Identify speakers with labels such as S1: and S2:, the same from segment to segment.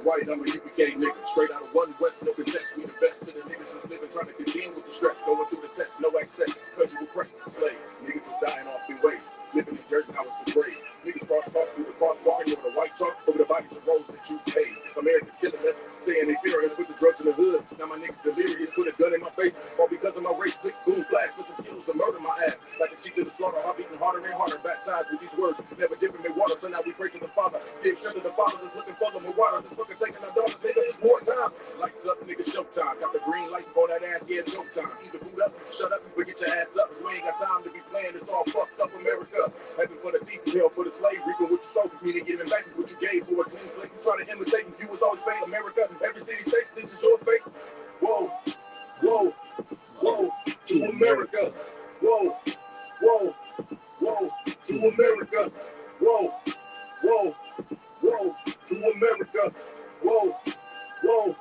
S1: white, I'm a UPK nigga. Straight out of one West, no contest. We the best to the niggas that's living, trying to contend with the stress. Going through the test, no access. Conjugal press, slaves. Niggas is dying off their ways. Living in dirt, now it's a grave. Niggas crosswalk through the crosswalk over the white chalk, over the bodies of roads that you paid. Americans killing us, saying they fearing us with the drugs in the hood. Now my niggas delirious, put a gun in my face. All because of my race, click, boom, flash, put some skills and murder my ass. Like a cheat to the slaughter, I'm beating harder and harder. Baptized with these words, never giving me water. So now we pray to the Father. Give strength to the Father that's looking for them with water. That's fucking taking our daughters, nigga. It's war time. Lights up, nigga, showtime. Got the green light on that ass, yeah, joke time. Either boot up, shut up, or get your ass up. Cause we ain't got time to be playing this all fucked up America. Heaven for the thief, hell for the slave. Reaping what you sow, meaning giving back what you gave for a clean slate. You try to imitate, you was always fake. America, every city, state, this is your fate. Whoa, whoa, whoa, to America. Whoa, whoa, whoa, to America. Whoa, whoa, whoa, to America. Whoa, whoa,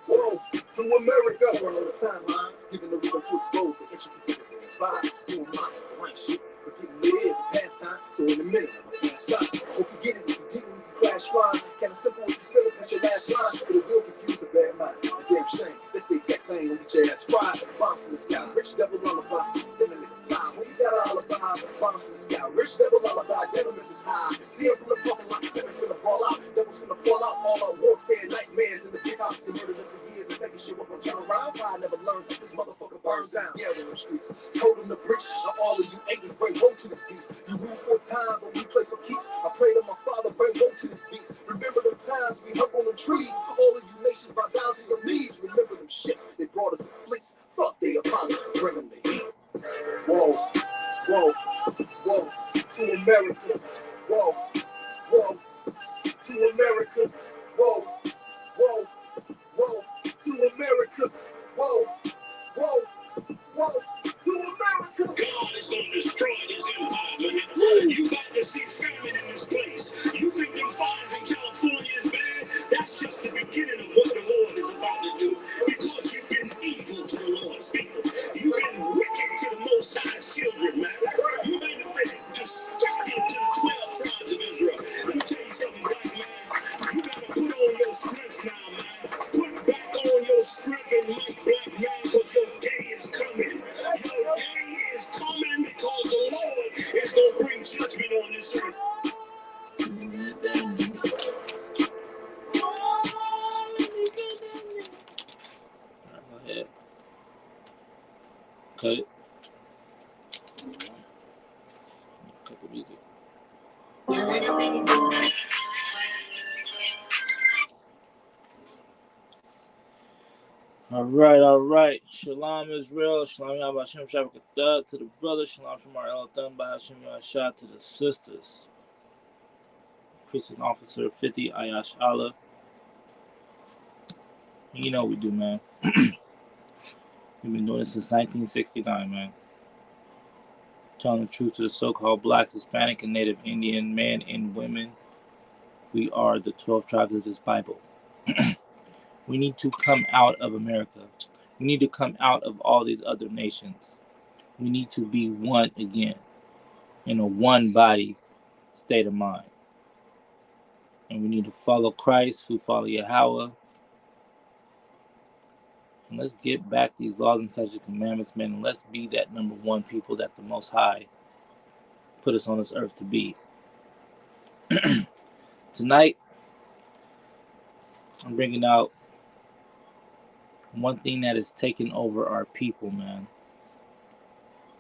S1: whoa, to America. Run on the timeline, giving the rhythm to expose the intricacies of man's vibe. You and mine, there ain't shit, but getting lit is a pastime. So in a minute, I'm gonna pass out. I hope you get it. If you didn't, you can crash flying. Kinda simple if you feel it, that's your last line. But it will confuse a bad mind. A damn shame. That's the exact thing. Gonna get your ass fried. Bombs from the sky, rich devil lullaby. Then a nigga fly. Hope you got an alibi. Bombs from the sky, rich devil lullaby. Devil misses high. See him from the parking lot. Devil finna fall out. Devil's finna fall out. All our warfare, nightmares in the big house. Been murdering this for years and thinking shit was gonna turn around. I never learned that this motherfucker burns down. Yeah, in the streets. Told him the bricks. All of you haters bring woe to this beast. You rule for a time, but we play for keeps. I pray to my Father, bring woe to this beast. Remember them times we hung on the trees. All of you nations bow down to your knees. Remember them ships, they brought us in fleets. Fuck they Apollo, bring them the heat. Whoa, whoa, whoa, to America. Whoa, whoa, to America. Whoa, whoa, whoa, to America. Whoa, whoa, whoa, to America.
S2: God is going to destroy this empire, man. You got to see famine in this place. You think them fires in California is bad? That's just the beginning of what the Lord is about to do. Because you've been evil to the Lord's people. You've been wicked to the Most High's children, man. You've been destructive to the 12 tribes of Israel. Let me tell you something, black man. You got to put on your strength now, man. Put back on your strength and might, black man, because your day is coming. Your day is coming because the Lord is going to bring judgment on this earth.
S3: Go ahead. Cut it. Cut the music. All right. Shalom Israel. Shalom Yahweh Shabbat to the brothers. Shalom Shamar El Thun Bahashim Yahshua to the sisters. Precinct Officer 50 Ayash Allah. You know what we do, man. We've been doing this since 1969, man. Telling the truth to the so-called blacks, Hispanic, and Native Indian men and women. We are the 12 tribes of this Bible. We need to come out of America. We need to come out of all these other nations. We need to be one again in a one body state of mind. And we need to follow Christ, who follow Yahweh. And let's get back these laws and statutes and commandments, man. And let's be that number one people that the Most High put us on this earth to be. Tonight, I'm bringing out one thing that is taking over our people, man.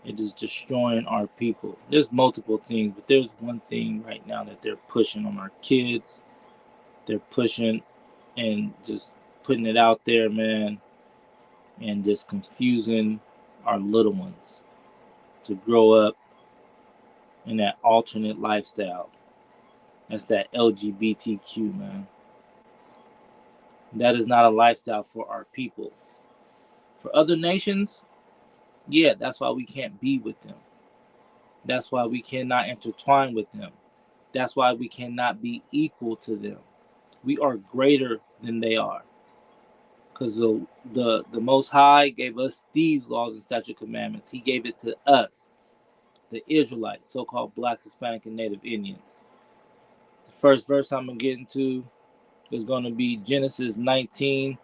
S3: It is destroying our people. There's multiple things, but there's one thing right now that they're pushing on our kids. They're pushing and just putting it out there, man, and just confusing our little ones to grow up in that alternate lifestyle. That's that LGBTQ, man. That is not a lifestyle for our people. For other nations, yeah, that's why we can't be with them. That's why we cannot intertwine with them. That's why we cannot be equal to them. We are greater than they are. Because the Most High gave us these laws and statute commandments. He gave it to us, the Israelites, so-called blacks, Hispanic, and Native Indians. The first verse I'm going to get into is going to be Genesis 19.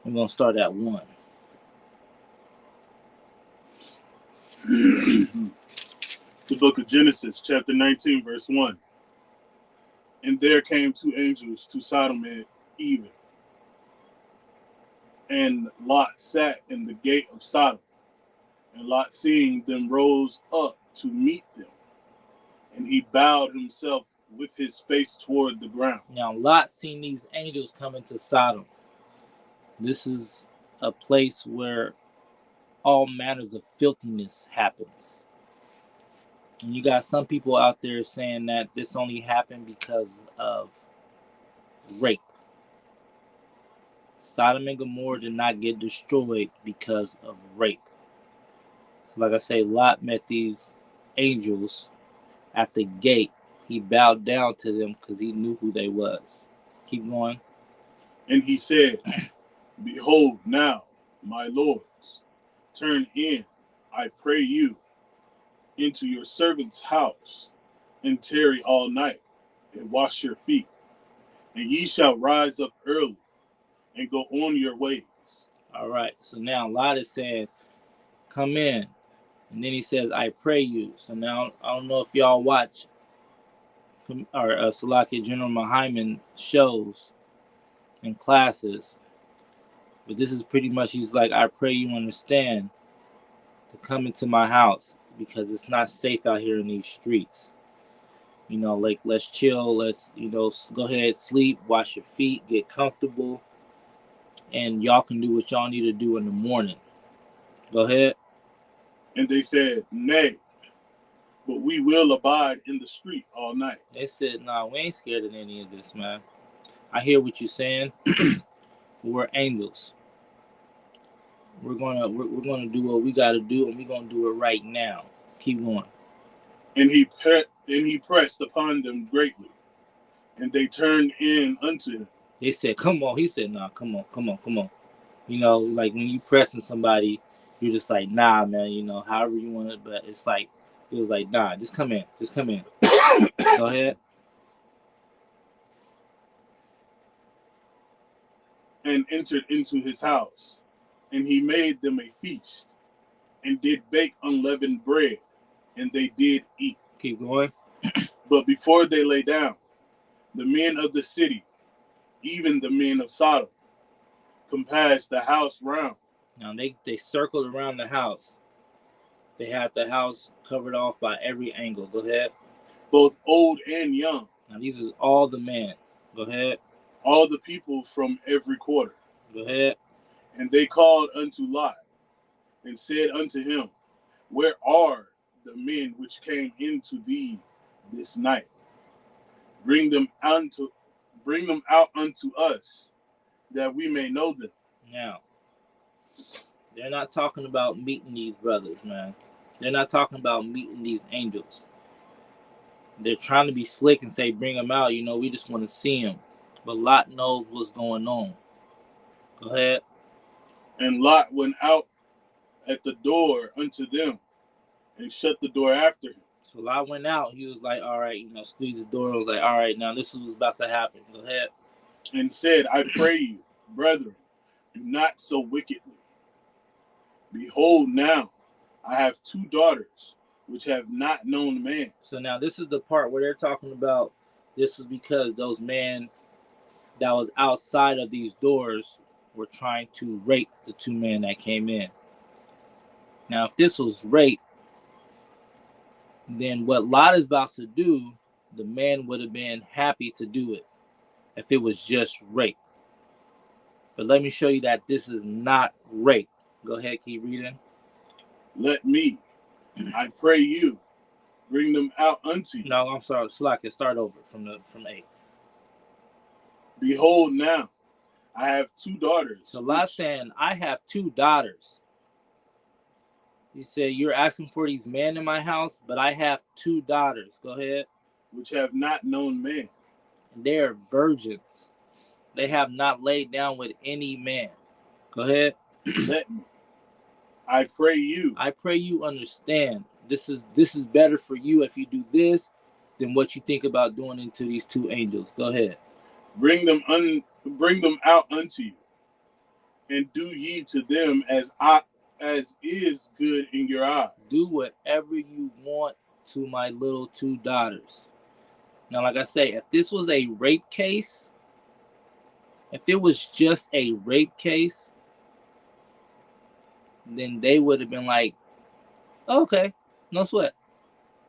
S3: We're going to start at 1.
S2: The book of Genesis, chapter 19, verse 1. And there came 2 angels to Sodom and Even, and Lot sat in the gate of Sodom. And Lot, seeing them, rose up to meet them, and he bowed himself with his face toward the ground.
S3: Now, Lot seen these angels coming to Sodom. This is a place where all manners of filthiness happens. And you got some people out there saying that this only happened because of rape. Sodom and Gomorrah did not get destroyed because of rape. So like I say, Lot met these angels at the gate. He bowed down to them because he knew who they was. Keep going.
S2: And he said, Behold now, my lords, turn in, I pray you, into your servant's house, and tarry all night, and wash your feet. And ye shall rise up early, and go on your ways.
S3: All right, so now Lot is saying, come in. And then he says, I pray you. So now, I don't know if y'all watch Salakia General Mahyman shows and classes, but this is pretty much, he's like, I pray you understand to come into my house because it's not safe out here in these streets. You know, like, let's chill, let's, go ahead, sleep, wash your feet, get comfortable, and y'all can do what y'all need to do in the morning. Go ahead.
S2: And they said, Nay, but we will abide in the street all night.
S3: They said, nah, we ain't scared of any of this, man. I hear what you're saying. We're angels. We're gonna do what we gotta do, and we're gonna do it right now. Keep going.
S2: And he pressed upon them greatly, and they turned in unto him.
S3: They said, come on. He said, nah, come on. You know, like when you pressing somebody, you're just like, nah, man, however you want it, but it's like, it was like, nah, just come in. Go ahead.
S2: And entered into his house, and he made them a feast, and did bake unleavened bread, and they did eat.
S3: Keep going.
S2: But before they lay down, the men of the city, even the men of Sodom, compassed the house round.
S3: Now they circled around the house. They had the house covered off by every angle. Go ahead.
S2: Both old and young.
S3: Now these are all the men. Go ahead.
S2: All the people from every quarter.
S3: Go ahead.
S2: And they called unto Lot, and said unto him, Where are the men which came into thee this night? Bring them out unto us, that we may know them.
S3: Now, they're not talking about meeting these brothers, man. They're not talking about meeting these angels. They're trying to be slick and say, bring them out. We just want to see them. But Lot knows what's going on. Go ahead.
S2: And Lot went out at the door unto them, and shut the door after him.
S3: So Lot went out. He was like, all right, squeeze the door. I was like, all right, now this is what's about to happen. Go ahead.
S2: And said, I pray you, brethren, do not so wickedly. Behold, now I have 2 daughters, which have not known man.
S3: So now this is the part where they're talking about, this is because those men that was outside of these doors were trying to rape the 2 men that came in. Now, if this was rape, then what Lot is about to do, the man would have been happy to do it if it was just rape. But let me show you that this is not rape. Go ahead, keep reading.
S2: Let me, I pray you, bring them out unto you.
S3: No, I'm sorry, Slack, start over from 8.
S2: Behold, now I have 2 daughters.
S3: So Lot's saying, I have 2 daughters. He said, you're asking for these men in my house, but I have 2 daughters. Go ahead.
S2: Which have not known man.
S3: They are virgins. They have not laid down with any man. Go ahead.
S2: Let me, I pray you.
S3: I pray you understand. This is better for you if you do this than what you think about doing into these 2 angels. Go ahead.
S2: Bring them out unto you, and do ye to them as is good in your eyes.
S3: Do whatever you want to my little two daughters. Now, like I say, if this was a rape case, if it was just a rape case, then they would have been like, okay, no sweat.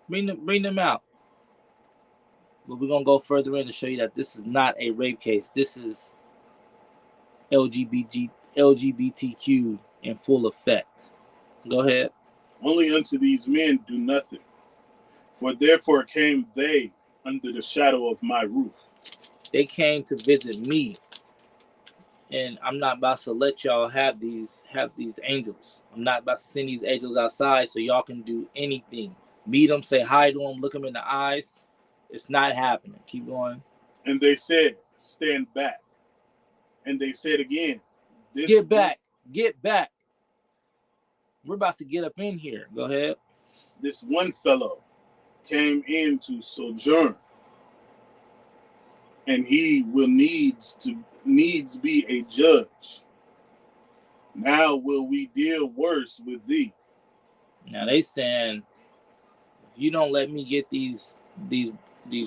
S3: Bring them out. But we're gonna go further in to show you that this is not a rape case. This is LGBTQ in full effect. Go ahead.
S2: Only unto these men do nothing, for therefore came they under the shadow of my roof.
S3: They came to visit me, and I'm not about to let y'all have these angels. I'm not about to send these angels outside so y'all can do anything. Meet them, say hi to them, look them in the eyes. It's not happening. Keep going.
S2: And they said, stand back. And they said again,
S3: get back. We're about to get up in here. Go ahead.
S2: This one fellow came in to sojourn, and he will needs be a judge. Now will we deal worse with thee.
S3: Now they saying, if you don't let me get these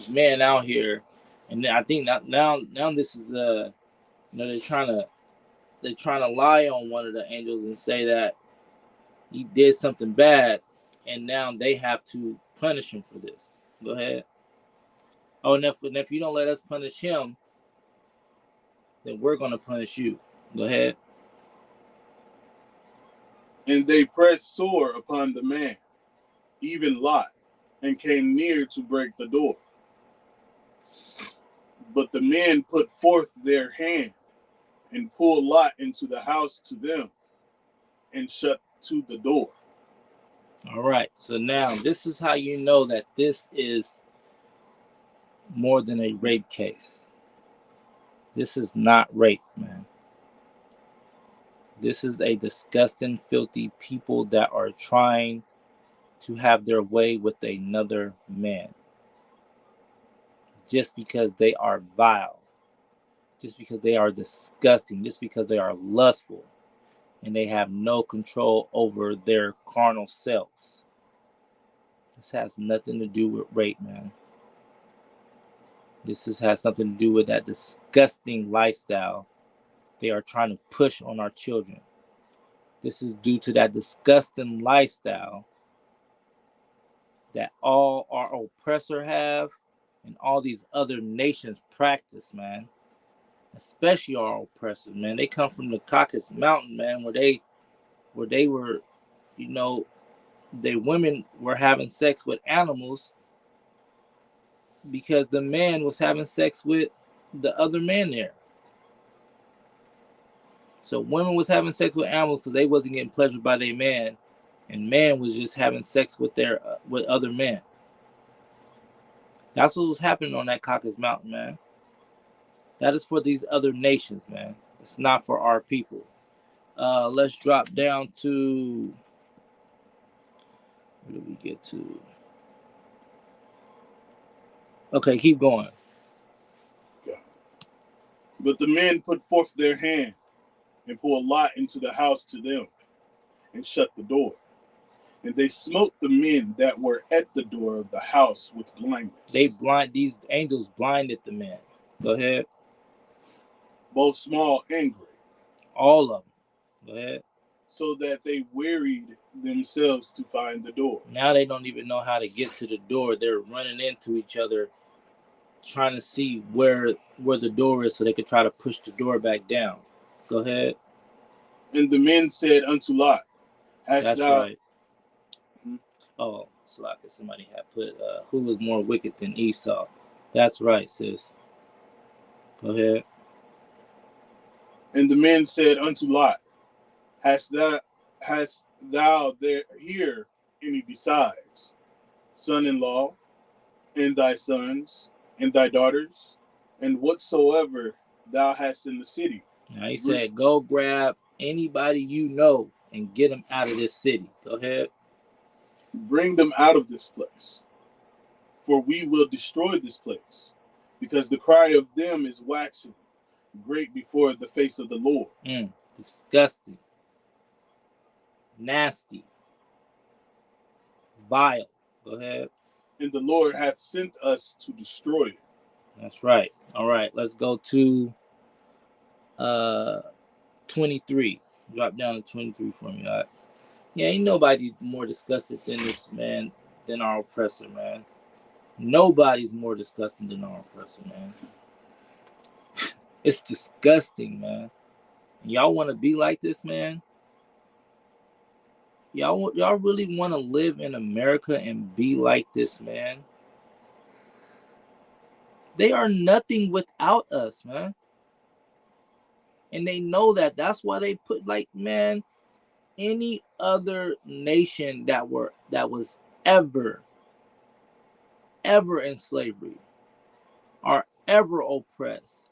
S3: men out here, and then I think now this is they're trying to lie on one of the angels and say that he did something bad, and now they have to punish him for this. Go ahead. Oh, and if you don't let us punish him, then we're going to punish you. Go ahead.
S2: And they pressed sore upon the man, even Lot, and came near to break the door. But the men put forth their hand and pulled Lot into the house to them and shut to the door.
S3: All right. So now this is how you know that this is more than a rape case. This is not rape, man. This is a disgusting, filthy people that are trying to have their way with another man. Just because they are vile. Just because they are disgusting. Just because they are lustful. And they have no control over their carnal selves. This has nothing to do with rape, man. This has something to do with that disgusting lifestyle they are trying to push on our children. This is due to that disgusting lifestyle that all our oppressor have and all these other nations practice, man. Especially our oppressors, man. They come from the Caucasus Mountain, man, where they were, their women were having sex with animals because the man was having sex with the other man there. So women was having sex with animals because they wasn't getting pleasure by their man, and man was just having sex with with other men. That's what was happening on that Caucasus Mountain, man. That is for these other nations, man. It's not for our people. Let's drop down to, where do we get to? Okay, keep going.
S2: But the men put forth their hand and pulled Lot into the house to them and shut the door. And they smote the men that were at the door of the house with blindness.
S3: These angels blinded the men. Go ahead.
S2: Both small and great.
S3: All of them. Go ahead.
S2: So that they wearied themselves to find the door.
S3: Now they don't even know how to get to the door. They're running into each other, trying to see where the door is so they could try to push the door back down. Go ahead.
S2: And the men said unto Lot,
S3: That's right. Oh, so like somebody had put, who was more wicked than Esau? That's right, sis. Go ahead.
S2: And the men said unto Lot, Hast thou there here any besides, son-in-law, and thy sons, and thy daughters, and whatsoever thou hast in the city?
S3: Now he said, go grab anybody you know and get them out of this city. Go ahead.
S2: Bring them out of this place, for we will destroy this place, because the cry of them is waxing great before the face of the Lord.
S3: Disgusting. Nasty. Vile. Go ahead.
S2: And the Lord hath sent us to destroy it.
S3: That's right. All right, let's go to 23. Drop down to 23 for me. All right. Yeah, ain't nobody more disgusted than this, man, than our oppressor, man. Nobody's more disgusting than our oppressor, man. It's disgusting, man. Y'all want to be like this, man? Y'all really want to live in America and be like this, man? They are nothing without us, man. And they know that. That's why they put, like, man, any other nation that was ever in slavery or ever oppressed,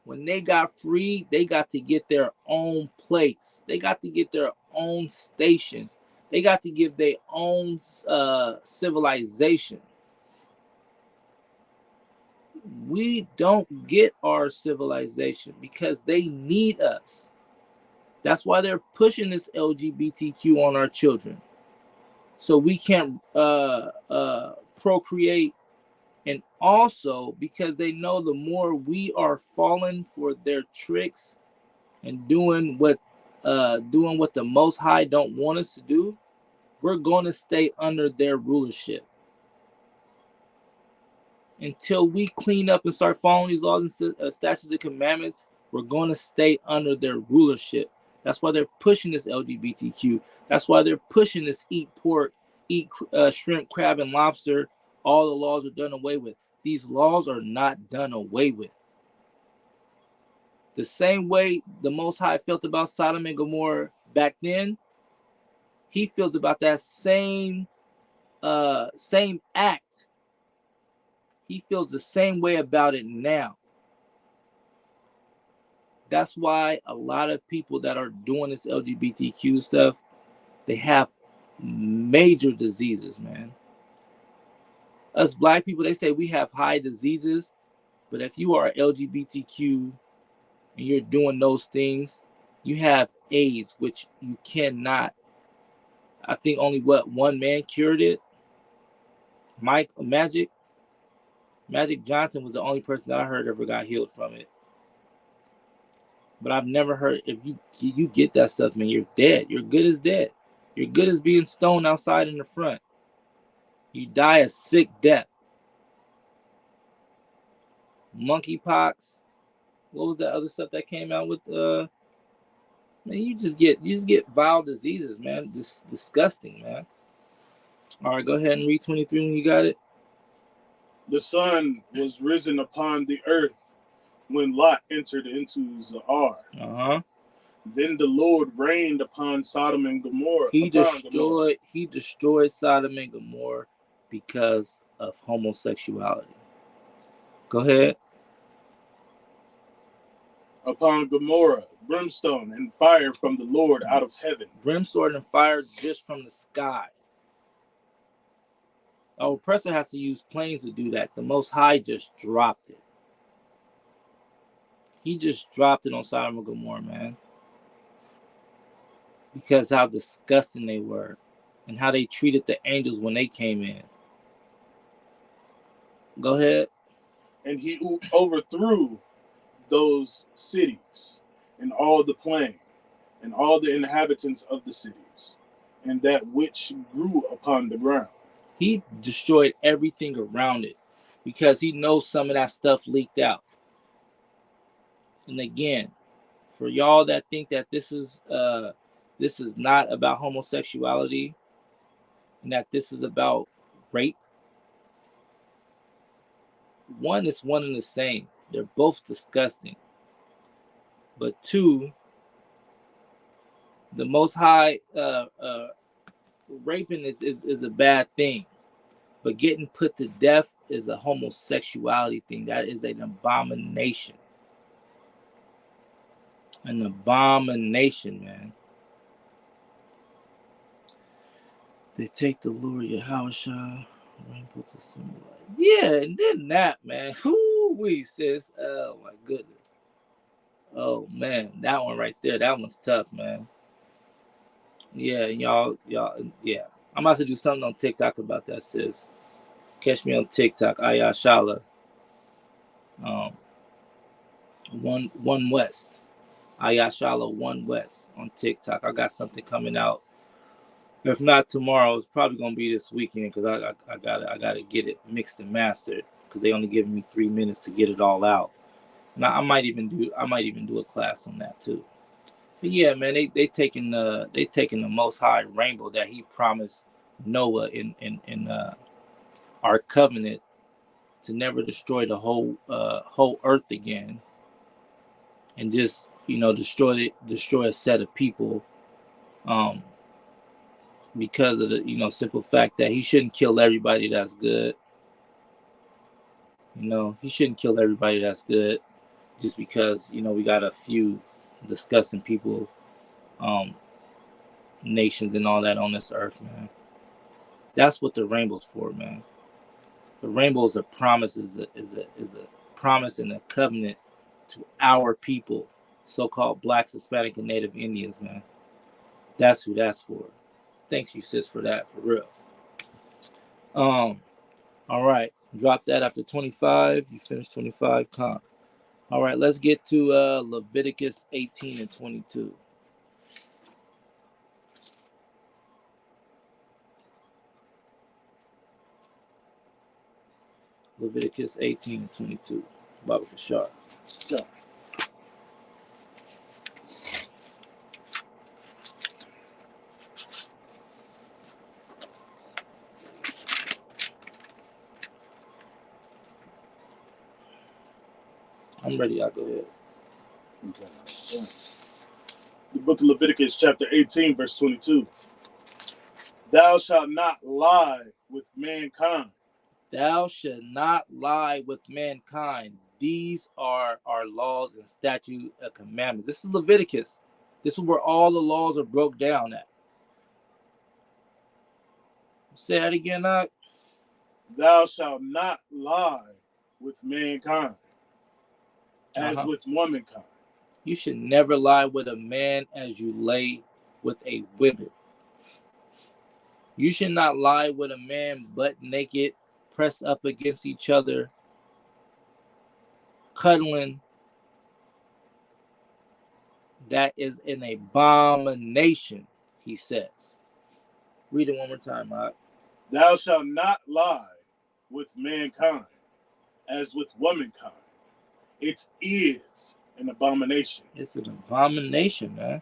S3: when they got free, they got to get their own place. They got to get their own station. They got to give their own civilization. We don't get our civilization because they need us. That's why they're pushing this LGBTQ on our children, so we can procreate. And also because they know the more we are falling for their tricks and doing what the Most High don't want us to do, we're going to stay under their rulership. Until we clean up and start following these laws and statutes and commandments, we're going to stay under their rulership. That's why they're pushing this LGBTQ. That's why they're pushing this eat pork, eat shrimp, crab, and lobster. All the laws are done away with. These laws are not done away with. The same way the Most High felt about Sodom and Gomorrah back then, he feels about that same act. He feels the same way about it now. That's why a lot of people that are doing this LGBTQ stuff, they have major diseases, man. Us black people, they say we have high diseases, but if you are LGBTQ and you're doing those things, you have AIDS, which you cannot. I think only one man cured it. Magic Johnson was the only person that I heard ever got healed from it. But I've never heard, if you get that stuff, man, you're dead. You're good as dead. You're good as being stoned outside in the front. You die a sick death. Monkeypox. What was that other stuff that came out with? Man, you just get vile diseases, man. Just disgusting, man. All right, go ahead and read 23 when you got it.
S2: The sun was risen upon the earth when Lot entered into Zoar. Then the Lord rained upon Sodom and Gomorrah. He
S3: destroyed Sodom and Gomorrah because of homosexuality. Go ahead.
S2: Upon Gomorrah, brimstone and fire from the Lord out of heaven.
S3: Brimstone and fire just from the sky. Our oppressor has to use planes to do that. The Most High just dropped it. He just dropped it on Sodom and Gomorrah, man. Because how disgusting they were and how they treated the angels when they came in. Go ahead.
S2: And he overthrew those cities and all the plain and all the inhabitants of the cities and that which grew upon the ground.
S3: He destroyed everything around it because he knows some of that stuff leaked out. And again, for y'all that think that this is not about homosexuality and that this is about rape, one is one and the same. They're both disgusting. But two, the Most High, raping is a bad thing. But getting put to death is a homosexuality thing. That is an abomination. An abomination, man. They take the Lord Yahushua, rain puts a symbol. Yeah, and then that, man. Ooh, We sis. Oh my goodness. Oh man, that one right there. That one's tough, man. Yeah, y'all. Yeah. I'm about to do something on TikTok about that, sis. Catch me on TikTok, Ayashala. One West. Ayashala One West on TikTok. I got something coming out. If not tomorrow, it's probably gonna be this weekend because I gotta get it mixed and mastered because they only giving me 3 minutes to get it all out. Now I might even do a class on that too. But yeah, man, they taking the Most High rainbow that He promised Noah in our covenant to never destroy the whole earth again, and just destroy a set of people, because of the simple fact that He shouldn't kill everybody that's good. He shouldn't kill everybody that's good just because we got a few disgusting people, nations and all that on this earth, man. That's what the rainbow's for, man. The rainbow is a promise, is a promise and a covenant to our people, so-called Blacks, Hispanic, and Native Indians, man. That's who that's for. Thanks you, sis, for that, for real. All right, drop that after 25. You finished 25, con. All right, let's get to Leviticus 18 and 22. Leviticus 18 and 22. Baba Kashar.
S2: Go.
S3: I'm ready. I'll go ahead.
S2: Okay. The book of Leviticus, chapter 18, verse 22. Thou shalt not lie with mankind.
S3: Thou shalt not lie with mankind. These are our laws and statutes and commandments. This is Leviticus. This is where all the laws are broke down at. Say that again, Doc.
S2: Thou shalt not lie with mankind, as with womankind.
S3: You should never lie with a man as you lay with a woman. You should not lie with a man butt naked, pressed up against each other, cuddling. That is an abomination, he says. Read it one more time, Doc.
S2: Thou shalt not lie with mankind, as with womankind. It is an abomination.
S3: It's an abomination, man.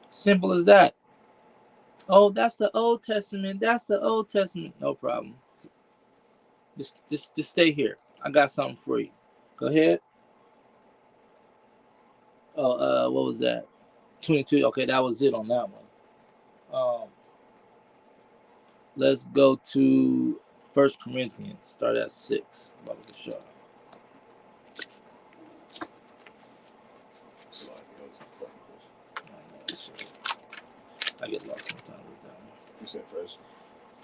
S3: Simple as that. Oh, that's the Old Testament. That's the Old Testament. No problem. Just stay here. I got something for you. Go ahead. Oh, what was that? 22. Okay, that was it on that one. Let's go to 1 Corinthians. Start at 6. I get lost sometimes with that one.
S2: You said first.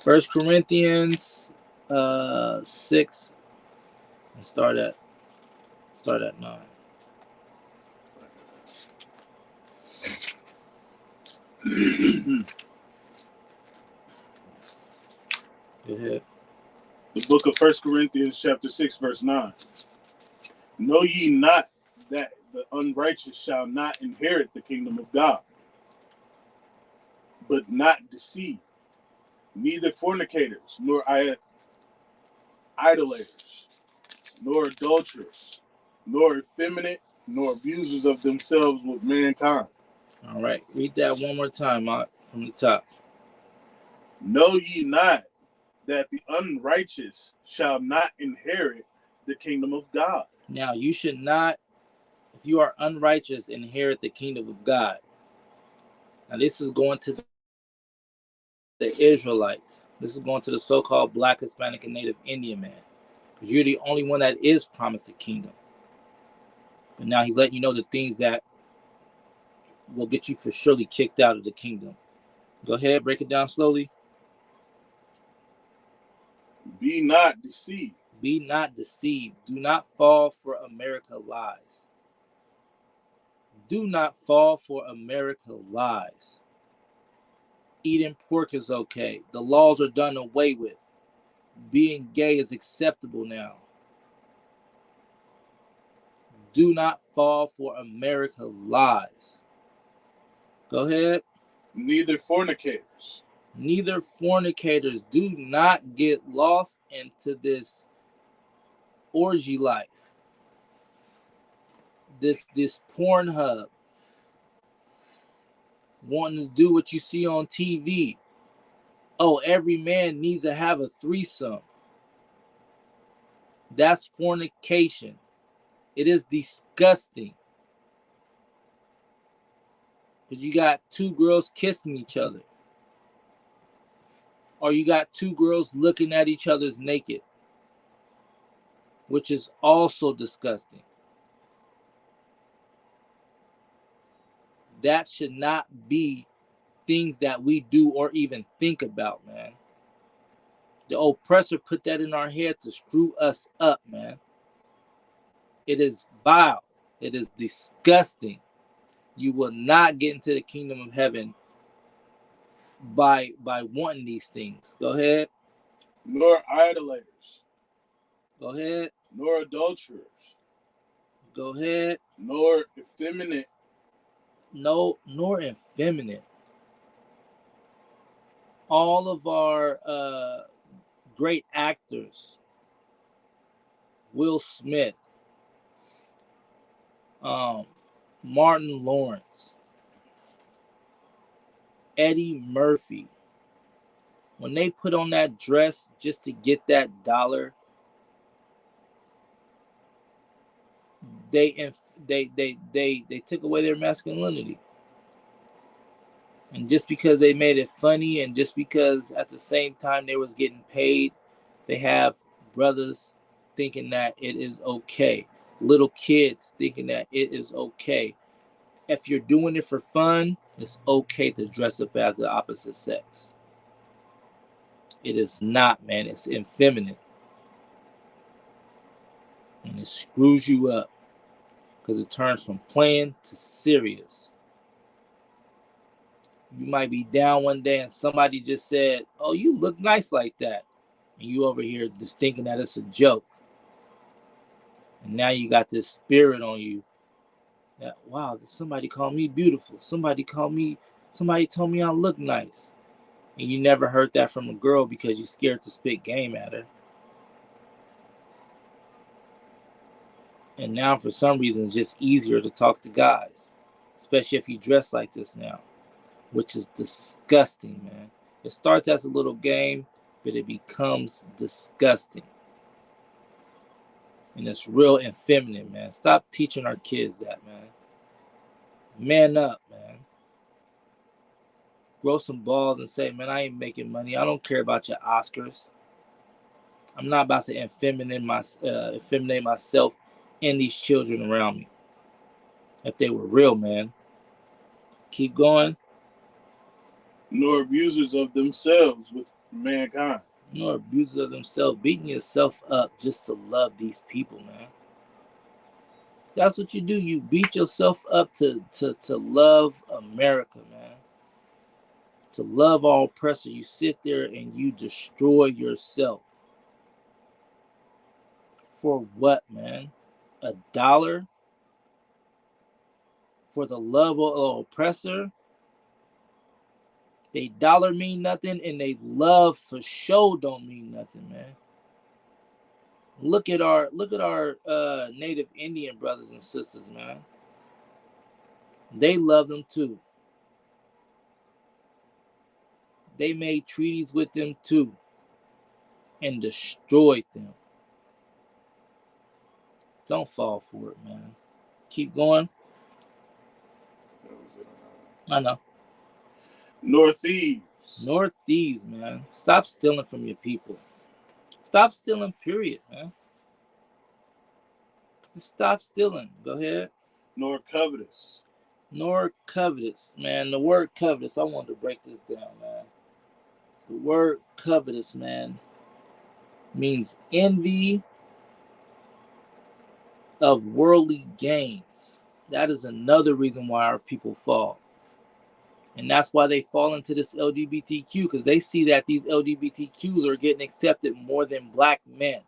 S3: 1 Corinthians 6 and start at 9. Go ahead.
S2: The book of 1 Corinthians chapter 6 verse 9. Know ye not that the unrighteous shall not inherit the kingdom of God? But not deceive, neither fornicators, nor idolaters, nor adulterers, nor effeminate, nor abusers of themselves with mankind.
S3: All right, read that one more time, Mark, from the top.
S2: Know ye not that the unrighteous shall not inherit the kingdom of God?
S3: Now, you should not, if you are unrighteous, inherit the kingdom of God. Now, this is going to the Israelites. This is going to the so-called Black, Hispanic, and Native Indian man. Because you're the only one that is promised the kingdom. But now he's letting you know the things that will get you for surely kicked out of the kingdom. Go ahead, break it down slowly.
S2: Be not deceived.
S3: Be not deceived. Do not fall for America lies. Do not fall for America lies. Eating pork is okay. The laws are done away with. Being gay is acceptable now. Do not fall for America lies. Go ahead.
S2: Neither fornicators.
S3: Neither fornicators. Do not get lost into this orgy life. This Pornhub. Wanting to do what you see on TV. Oh, every man needs to have a threesome. That's fornication. It is disgusting. Because you got two girls kissing each other. Or you got two girls looking at each other's naked. Which is also disgusting. That should not be things that we do or even think about, man. The oppressor put that in our head to screw us up, man. It is vile. It is disgusting. You will not get into the kingdom of heaven by wanting these things. Go ahead.
S2: Nor idolaters.
S3: Go ahead.
S2: Nor adulterers.
S3: Go ahead.
S2: Nor effeminate.
S3: No, nor effeminate. All of our great actors, Will Smith, Martin Lawrence, Eddie Murphy, when they put on that dress just to get that dollar, they took away their masculinity. And just because they made it funny, and just because at the same time they was getting paid, they have brothers thinking that it is okay. Little kids thinking that it is okay. If you're doing it for fun, it's okay to dress up as the opposite sex. It is not, man. It's effeminate. And it screws you up because it turns from playing to serious. You might be down one day and somebody just said, "Oh, you look nice like that." And you over here just thinking that it's a joke. And now you got this spirit on you that, wow, somebody called me beautiful. Somebody told me I look nice. And you never heard that from a girl because you're scared to spit game at her. And now for some reason it's just easier to talk to guys, especially if you dress like this now, which is disgusting, man. It starts as a little game, but it becomes disgusting. And it's real effeminate, man. Stop teaching our kids that, man. Man up, man. Grow some balls and say, man, I ain't making money. I don't care about your Oscars. I'm not about to effeminate myself and these children around me. If they were real, man. Keep going.
S2: Nor abusers of themselves with mankind.
S3: Nor abusers of themselves, beating yourself up just to love these people, man. That's what you do. You beat yourself up to love America, man. To love our oppressor. You sit there and you destroy yourself. For what, man? $1? For the love of an oppressor? They dollar mean nothing, and they love for show don't mean nothing, man. Look at our Native Indian brothers and sisters, man. They love them too. They made treaties with them too and destroyed them. Don't fall for it, man. Keep going. I know.
S2: Nor thieves.
S3: Nor thieves, man. Stop stealing from your people. Stop stealing, period, man. Just stop stealing. Go ahead.
S2: Nor covetous.
S3: Nor covetous, man. The word covetous, I wanted to break this down, man. The word covetous, man, means envy of worldly gains. That is another reason why our people fall. And that's why they fall into this LGBTQ, because they see that these LGBTQs are getting accepted more than black men.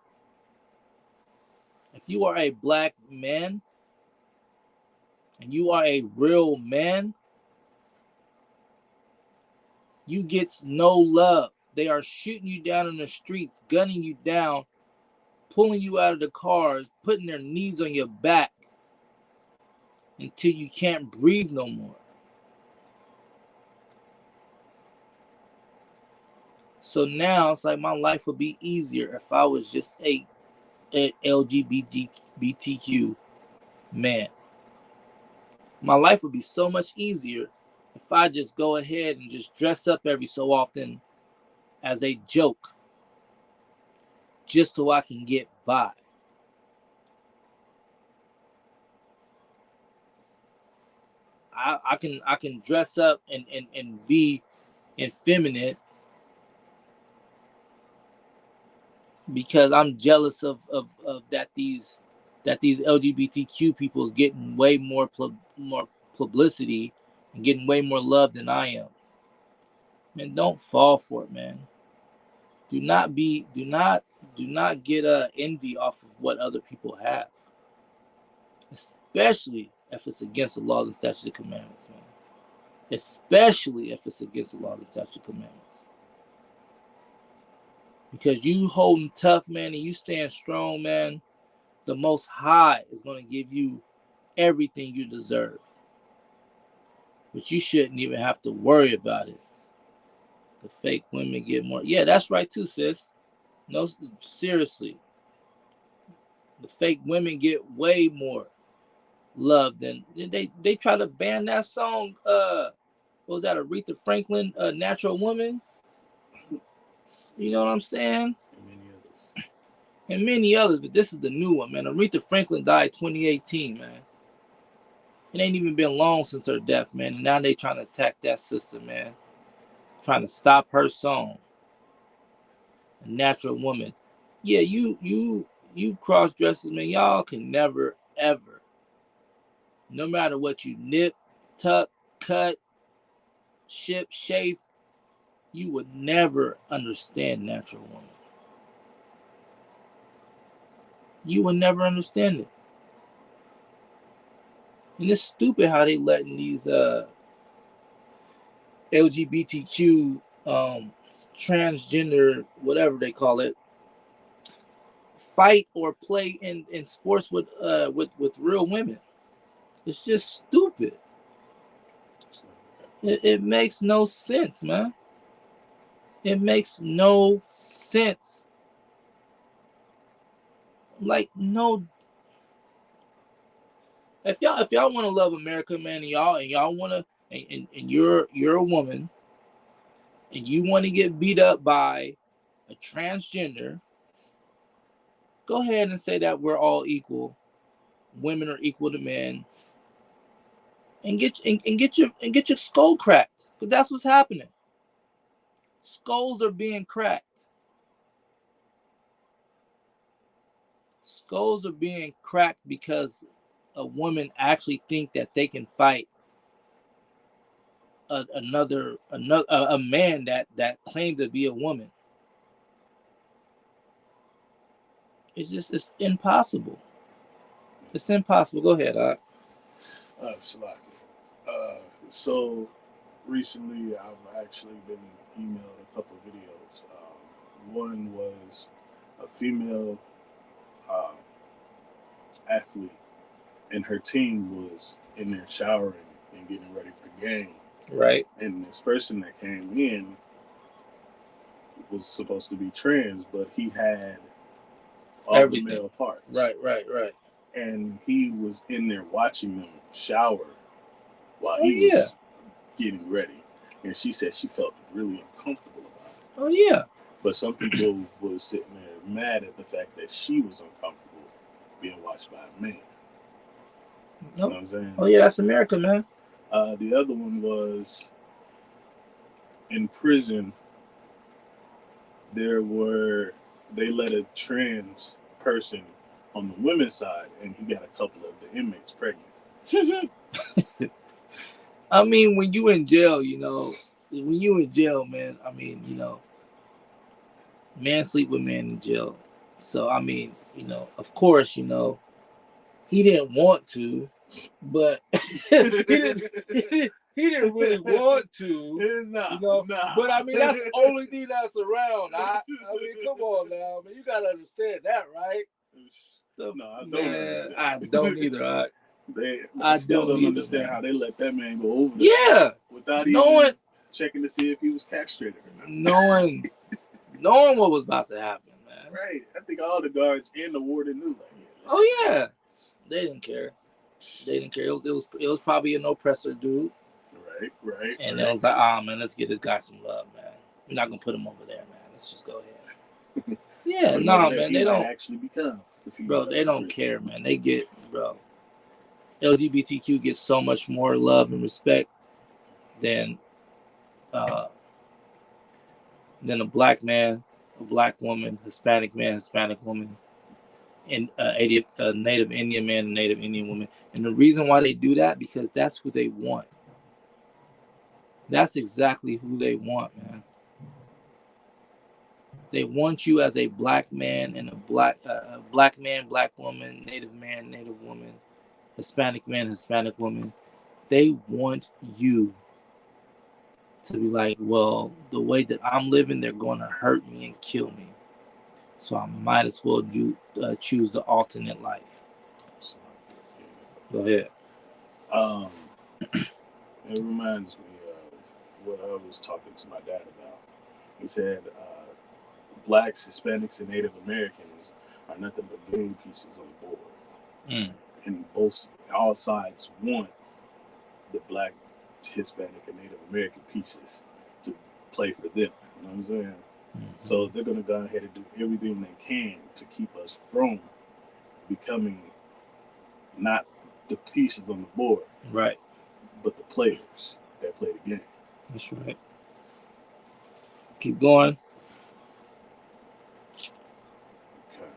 S3: If you are a black man and you are a real man, you get no love. They are shooting you down in the streets, gunning you down, pulling you out of the cars, putting their knees on your back until you can't breathe no more. So now it's like my life would be easier if I was just a LGBTQ man. My life would be so much easier if I just go ahead and just dress up every so often as a joke, just so I can get by. I can dress up and be effeminate because I'm jealous of that these LGBTQ people is getting way more publicity and getting way more love than I am. Man, don't fall for it, man. Do not get envy off of what other people have, especially if it's against the laws and statutes and commandments, man. Especially if it's against the laws and statutes and commandments. Because you holding tough, man, and you stand strong, man, the Most High is going to give you everything you deserve. But you shouldn't even have to worry about it. The fake women get more. Yeah, that's right too, sis. No, seriously. The fake women get way more love than they try to ban that song. What was that, Aretha Franklin, Natural Woman? You know what I'm saying? And many others, but this is the new one, man. Aretha Franklin died 2018, man. It ain't even been long since her death, man. And now they trying to attack that sister, man. Trying to stop her song. A Natural Woman. Yeah, you cross-dressers, man, y'all can never, ever, no matter what you nip, tuck, cut, ship, shave, you would never understand Natural Woman. You would never understand it. And it's stupid how they letting these LGBTQ transgender, whatever they call it, fight or play in sports with real women. It's just stupid. It makes no sense, man. It makes no sense. Like, no. If y'all want to love America, man, and y'all want to, and you're a woman, and you want to get beat up by a transgender, go ahead and say that we're all equal. Women are equal to men, and get your skull cracked, because that's what's happening. Skulls are being cracked. Skulls are being cracked because a woman actually think that they can fight a man that claims to be a woman. It's impossible. It's impossible. Go ahead,
S2: Shalaki. So recently, I've actually been emailed a couple of videos. One was a female athlete, and her team was in there showering and getting ready for the game.
S3: Right.
S2: And this person that came in was supposed to be trans, but he had all everything. The male parts.
S3: Right.
S2: And he was in there watching them shower while he was getting ready. And she said she felt really uncomfortable about it.
S3: Oh, yeah.
S2: But some people were sitting there mad at the fact that she was uncomfortable being watched by a man. You know what I'm saying?
S3: Oh, yeah, that's America, man.
S2: The other one was in prison. They let a trans person on the women's side, and he got a couple of the inmates pregnant.
S3: I mean, when you in jail, man, I mean, man sleep with man in jail. So, I mean, of course, he didn't want to, but he didn't really want to, But I mean, that's the only thing that's around. I mean, come on now, man. You gotta understand that, right?
S2: No, I don't understand.
S3: I don't either.
S2: I still don't understand how they let that man go over there.
S3: Yeah,
S2: without even checking to see if he was castrated or not.
S3: Knowing what was about to happen, man.
S2: Right. I think all the guards and the warden knew.
S3: Yeah, they didn't care. It was probably an oppressor dude.
S2: Right.
S3: And it was like, man, let's get this guy some love, man. We're not gonna put him over there, man. Let's just go ahead. Yeah, man. They don't
S2: actually become.
S3: Bro, they don't care, man. They get, LGBTQ gets so much more love and respect than a black man, a black woman, Hispanic man, Hispanic woman, and a Native Indian man, a Native Indian woman. And the reason why they do that, because that's who they want. That's exactly who they want, man. They want you as a black man and a black man, black woman, Native man, Native woman, Hispanic man, Hispanic woman. They want you to be like, well, the way that I'm living, they're going to hurt me and kill me. So I might as well choose the alternate life. Go ahead.
S2: It reminds me of what I was talking to my dad about. He said blacks, Hispanics, and Native Americans are nothing but game pieces on the board. And all sides want the black, Hispanic, and Native American pieces to play for them. You know what I'm saying? So they're going to go ahead and do everything they can to keep us from becoming not the pieces on the board,
S3: right,
S2: but the players that play the game.
S3: That's right. Keep going.
S2: Okay.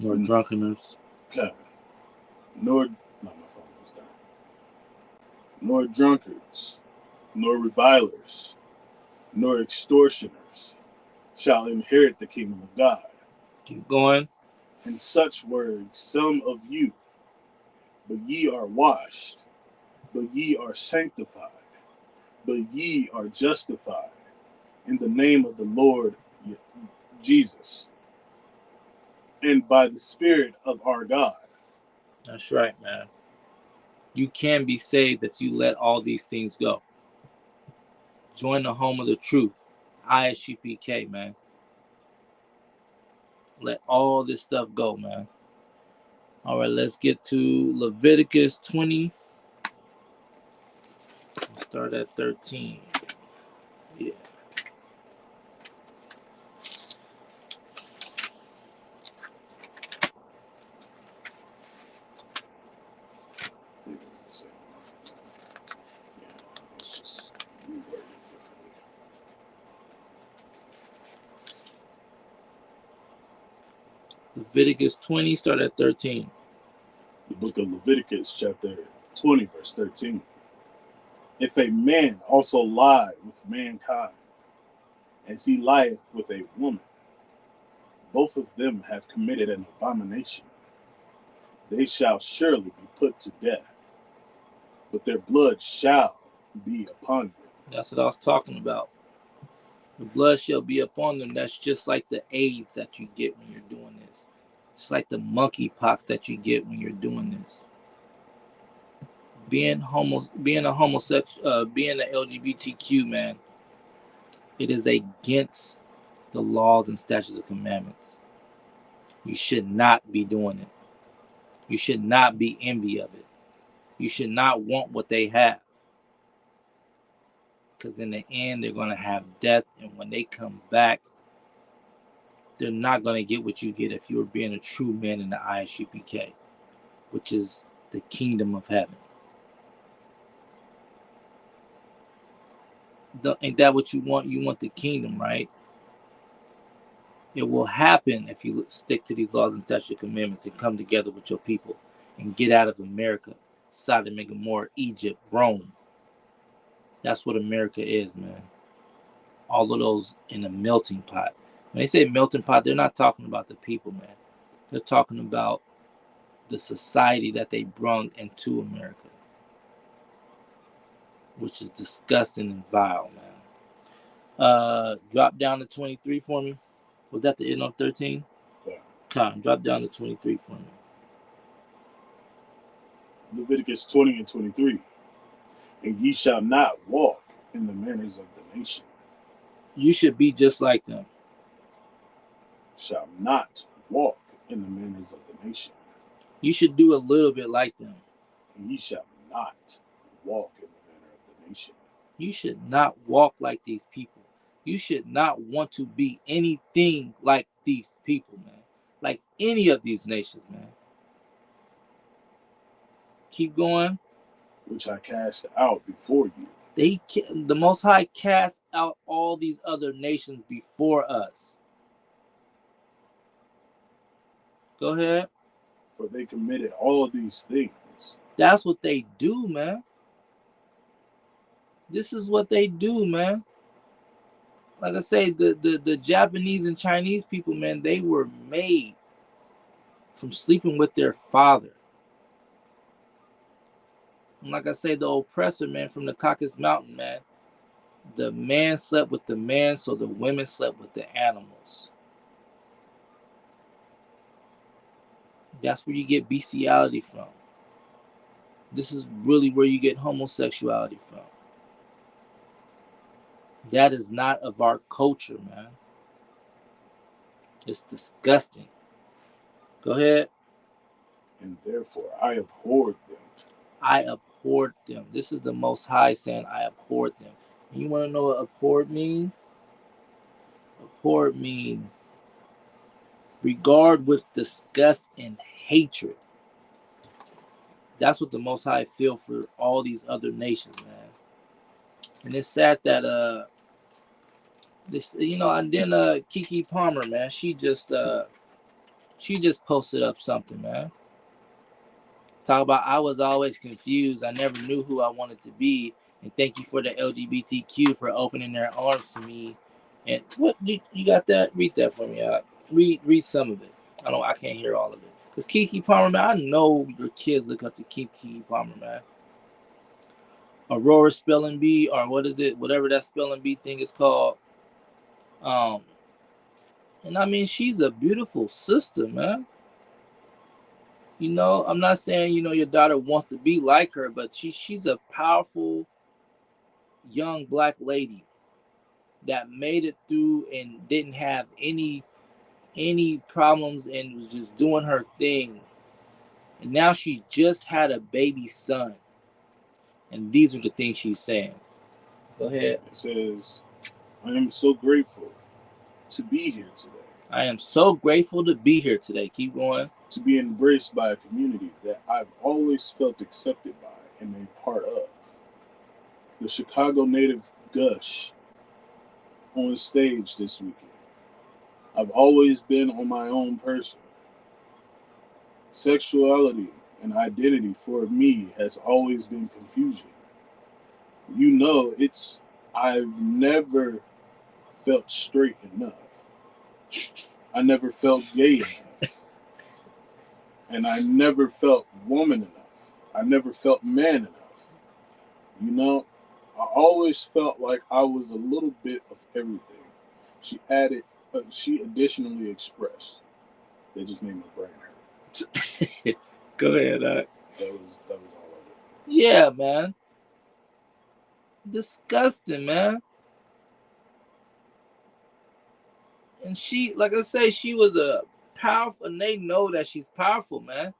S3: Nor drunkenness.
S2: Okay. My phone was down. Nor drunkards, nor revilers, nor extortioners shall inherit the kingdom of God.
S3: Keep going.
S2: And such were some of you, but ye are washed, but ye are sanctified, but ye are justified in the name of the Lord Jesus and by the Spirit of our God.
S3: That's right, man. You can be saved if you let all these things go. Join the home of the truth, ISUPK, man. Let all this stuff go, man. All right, let's get to Leviticus 20. We'll start at 13. Yeah. Leviticus 20, start at 13.
S2: The book of Leviticus, chapter 20, verse 13. If a man also lie with mankind, as he lieth with a woman, both of them have committed an abomination. They shall surely be put to death, but their blood shall be upon them.
S3: That's what I was talking about. The blood shall be upon them. That's just like the AIDS that you get when you're doing this. It's like the monkeypox that you get when you're doing this. Being a homosexual, being an LGBTQ, man, it is against the laws and statutes and commandments. You should not be doing it. You should not be envy of it. You should not want what they have. Because in the end, they're going to have death. And when they come back, they're not going to get what you get if you're being a true man in the ISUPK, which is the kingdom of heaven. Ain't that what you want? You want the kingdom, right? It will happen if you stick to these laws and statute commandments and come together with your people and get out of America. Decide to make it more Egypt, Rome. That's what America is, man. All of those in a melting pot. When they say melting pot, they're not talking about the people, man. They're talking about the society that they brought into America, which is disgusting and vile, man. Drop down to 23 for me. Was that the end on 13?
S2: Yeah.
S3: Come, drop down to 23 for me.
S2: Leviticus 20 and 23. And ye shall not walk in the manners of the nation.
S3: You should be just like them.
S2: Shall not walk in the manners of the nation.
S3: You should do a little bit like them.
S2: And ye shall not walk in the manner of the nation.
S3: You should not walk like these people. You should not want to be anything like these people, man. Like any of these nations, man. Keep going.
S2: Which I cast out before you.
S3: The Most High cast out all these other nations before us. Go ahead.
S2: For they committed all of these things.
S3: That's what they do, man. This is what they do, man. Like I say, the Japanese and Chinese people, man, they were made from sleeping with their father. And like I say, the oppressor, man, from the Caucasus Mountain, man, the man slept with the man, so the women slept with the animals. That's where you get bestiality from. This is really where you get homosexuality from. That is not of our culture, man. It's disgusting. Go ahead.
S2: And therefore I abhorred them.
S3: I abhorred them. This is the Most High saying, I abhorred them. And you want to know what abhorred mean? Abhorred mean regard with disgust and hatred. That's what the Most High feel for all these other nations, man. And it's sad that this, and then Kiki Palmer, man, she just posted up something, man. Talk about, I was always confused. I never knew who I wanted to be. And thank you for the LGBTQ for opening their arms to me. And what you got that? Read that for me. Read some of it. I can't hear all of it. Because Kiki Palmer, man, I know your kids look up to Kiki Palmer, man. Aurora Spelling Bee, or what is it? Whatever that spelling bee thing is called. And I mean, she's a beautiful sister, man. I'm not saying, your daughter wants to be like her, but she's a powerful young black lady that made it through and didn't have any problems and was just doing her thing. And now she just had a baby son. And these are the things she's saying. Go ahead.
S2: It says, I am so grateful to be here today.
S3: I am so grateful to be here today. Keep going.
S2: To be embraced by a community that I've always felt accepted by and a part of. The Chicago native Gush on stage this weekend. I've always been on my own person. Sexuality and identity for me has always been confusion. I've never felt straight enough. I never felt gay enough. And I never felt woman enough. I never felt man enough. I always felt like I was a little bit of everything. She additionally expressed. That just made my brain hurt.
S3: Go ahead.
S2: That was all of it.
S3: Yeah, man. Disgusting, man. And she, like I say, she was a powerful, and they know that she's powerful, man.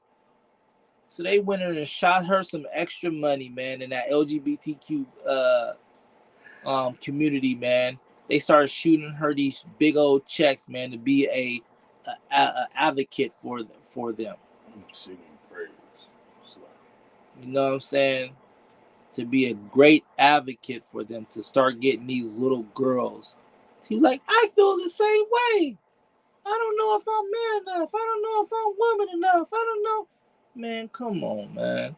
S3: So they went in and shot her some extra money, man, in that LGBTQ community, man. They started shooting her these big old checks, man, to be a advocate for them.
S2: I'm singing praise.
S3: You know what I'm saying? To be a great advocate for them, to start getting these little girls. She's like, I feel the same way. I don't know if I'm man enough. I don't know if I'm woman enough. I don't know. Man, come on, man.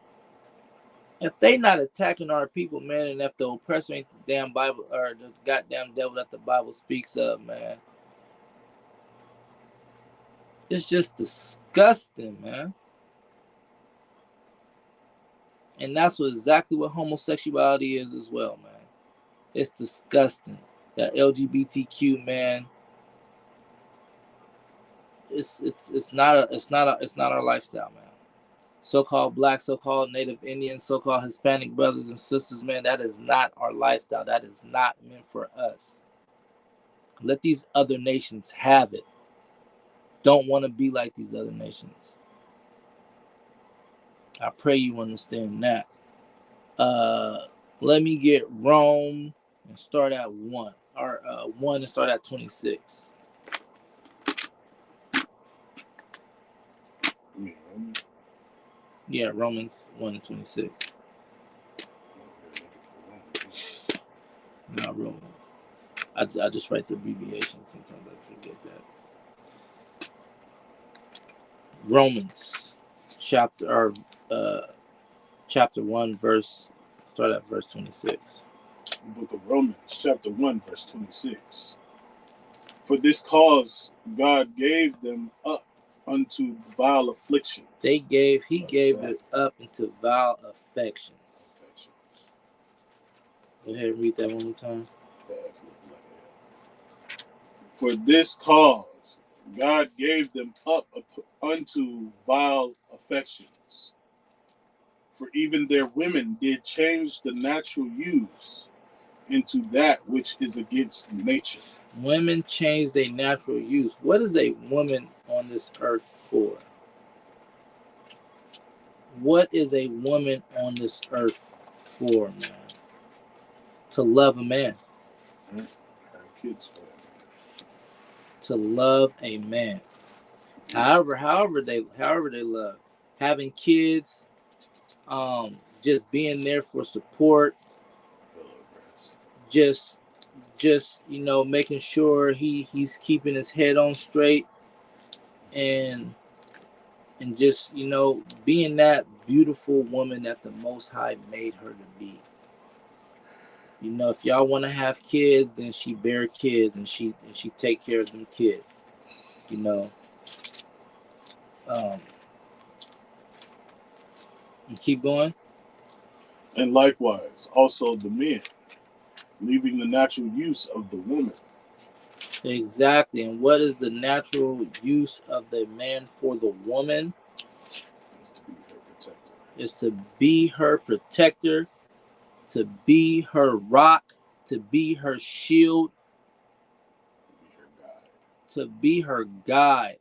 S3: If they not attacking our people, man, and if the oppressor ain't the damn Bible or the goddamn devil that the Bible speaks of, man, it's just disgusting, man. And that's exactly what homosexuality is as well, man. It's disgusting. That LGBTQ, man, it's not our lifestyle, man. So-called black, so-called Native Indian, so-called Hispanic brothers and sisters, man, that is not our lifestyle. That is not meant for us. Let these other nations have it. Don't want to be like these other nations. I pray you understand that. Let me get Rome and start at 1. Or 1 and start at 26. Yeah, Romans 1 and 26. Not Romans. I just write the abbreviation. Sometimes I forget that. Romans chapter 1 verse, start at verse 26.
S2: The book of Romans chapter 1 verse 26. For this cause God gave them up unto vile afflictions.
S3: He gave it up into vile affections. Go ahead and read that one more time.
S2: For this cause God gave them up unto vile affections. For even their women did change the natural use into that which is against nature.
S3: Women change their natural use. What is a woman on this earth for? What is a woman on this earth for, man? To love a man. To love a man. However they love. Having kids, just being there for support, just making sure he's keeping his head on straight, and just being that beautiful woman that the Most High made her to be. If y'all want to have kids, then she bear kids and she take care of them kids. And keep going.
S2: And likewise, also the men, leaving the natural use of the woman.
S3: Exactly. And what is the natural use of the man for the woman? Is to be her protector, to be her rock, to be her shield, to be her guide,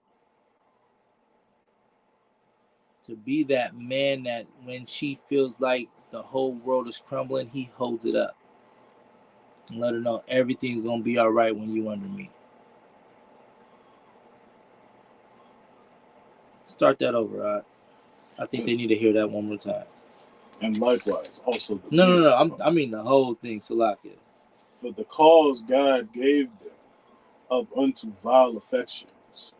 S3: to be that man that when she feels like the whole world is crumbling, he holds it up and let her know everything's going to be all right when you under me. Start that over. I think they need to hear that one more time.
S2: And likewise, also the
S3: No. I mean the whole thing, Salakia.
S2: For the cause God gave them up unto vile affections,